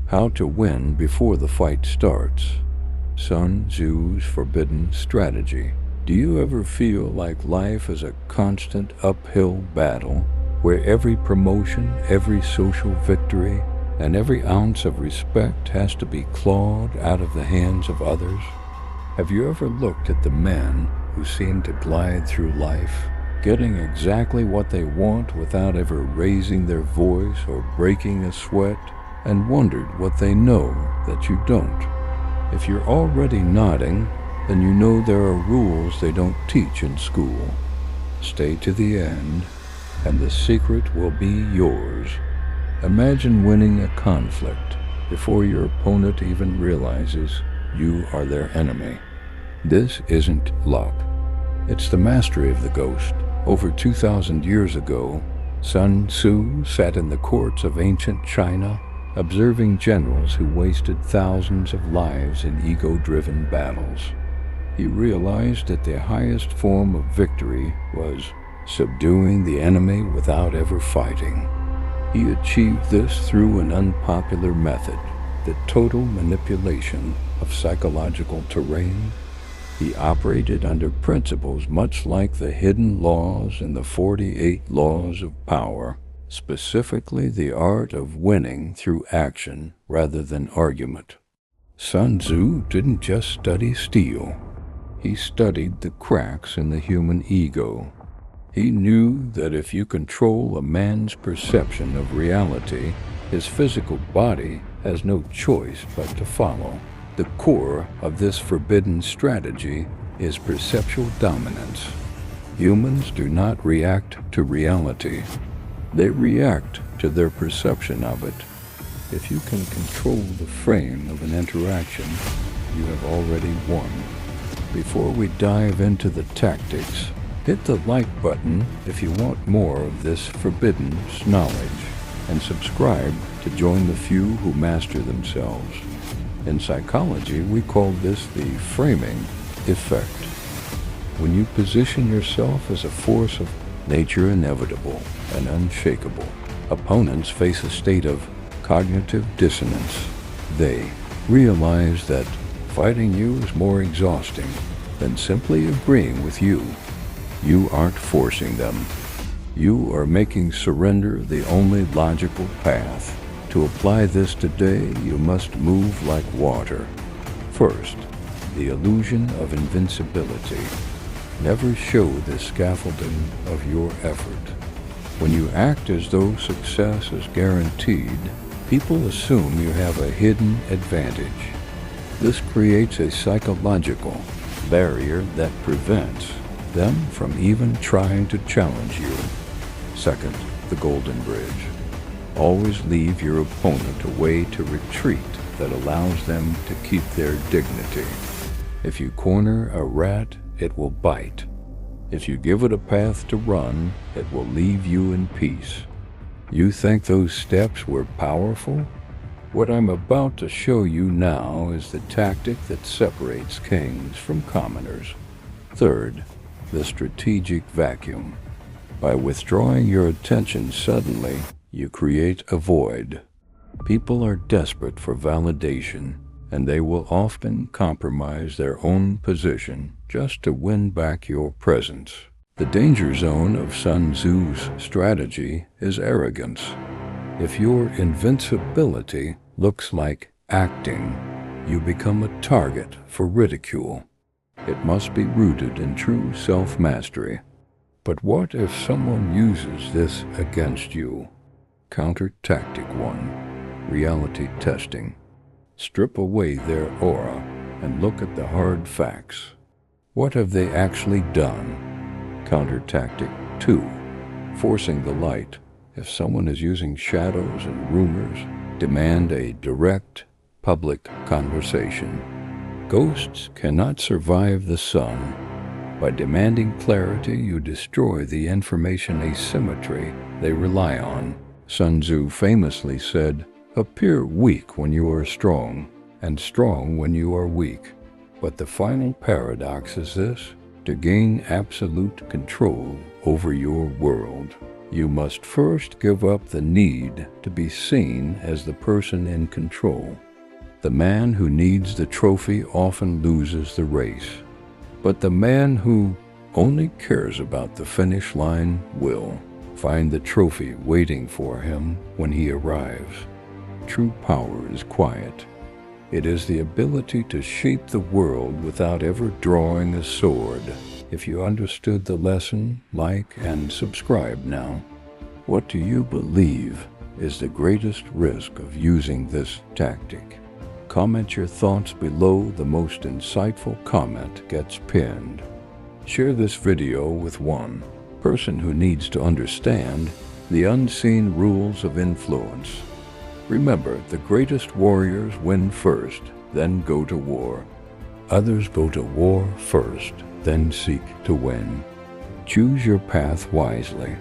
How to Win Before the Fight Starts. Sun Tzu's Forbidden Strategy. Do you ever feel like life is a constant uphill battle, where every promotion, every social victory, and every ounce of respect has to be clawed out of the hands of others? Have you ever looked at the men who seem to glide through life, getting exactly what they want without ever raising their voice or breaking a sweat, and wondered what they know that you don't? If you're already nodding, then you know there are rules they don't teach in school. Stay to the end, and the secret will be yours. Imagine winning a conflict before your opponent even realizes you are their enemy. This isn't luck. It's the mastery of the ghost. Over 2,000 years ago, Sun Tzu sat in the courts of ancient China, observing generals who wasted thousands of lives in ego-driven battles. He realized that the highest form of victory was subduing the enemy without ever fighting. He achieved this through an unpopular method, the total manipulation of psychological terrain. He operated under principles much like the hidden laws in the 48 laws of power, specifically the art of winning through action rather than argument. Sun Tzu didn't just study steel. He studied the cracks in the human ego. He knew that if you control a man's perception of reality, his physical body has no choice but to follow. The core of this forbidden strategy is perceptual dominance. Humans do not react to reality. They react to their perception of it. If you can control the frame of an interaction, you have already won. Before we dive into the tactics, hit the like button if you want more of this forbidden knowledge, and subscribe to join the few who master themselves. In psychology, we call this the framing effect. When you position yourself as a force of nature inevitable and unshakable, opponents face a state of cognitive dissonance. They realize that fighting you is more exhausting than simply agreeing with you. You aren't forcing them. You are making surrender the only logical path. To apply this today, you must move like water. First, the illusion of invincibility. Never show the scaffolding of your effort. When you act as though success is guaranteed, people assume you have a hidden advantage. This creates a psychological barrier that prevents them from even trying to challenge you. Second, the golden bridge. Always leave your opponent a way to retreat that allows them to keep their dignity. If you corner a rat, it will bite. If you give it a path to run, it will leave you in peace. You think those steps were powerful? What I'm about to show you now is the tactic that separates kings from commoners. Third, the strategic vacuum. By withdrawing your attention suddenly, you create a void. People are desperate for validation, and they will often compromise their own position just to win back your presence. The danger zone of Sun Tzu's strategy is arrogance. If your invincibility looks like acting, you become a target for ridicule. It must be rooted in true self-mastery. But what if someone uses this against you? Counter tactic 1, reality testing. Strip away their aura and look at the hard facts. What have they actually done? Counter tactic 2, forcing the light. If someone is using shadows and rumors, demand a direct, public conversation. Ghosts cannot survive the sun. By demanding clarity, you destroy the information asymmetry they rely on. Sun Tzu famously said, "Appear weak when you are strong, and strong when you are weak." But the final paradox is this: to gain absolute control over your world, You must first give up the need to be seen as the person in control. The man who needs the trophy often loses the race, but the man who only cares about the finish line will find the trophy waiting for him when he arrives. True power is quiet. It is the ability to shape the world without ever drawing a sword. If you understood the lesson, like and subscribe now. What do you believe is the greatest risk of using this tactic? Comment your thoughts below. The most insightful comment gets pinned. Share this video with one person who needs to understand the unseen rules of influence. Remember, the greatest warriors win first, then go to war. Others go to war first, then seek to win. Choose your path wisely.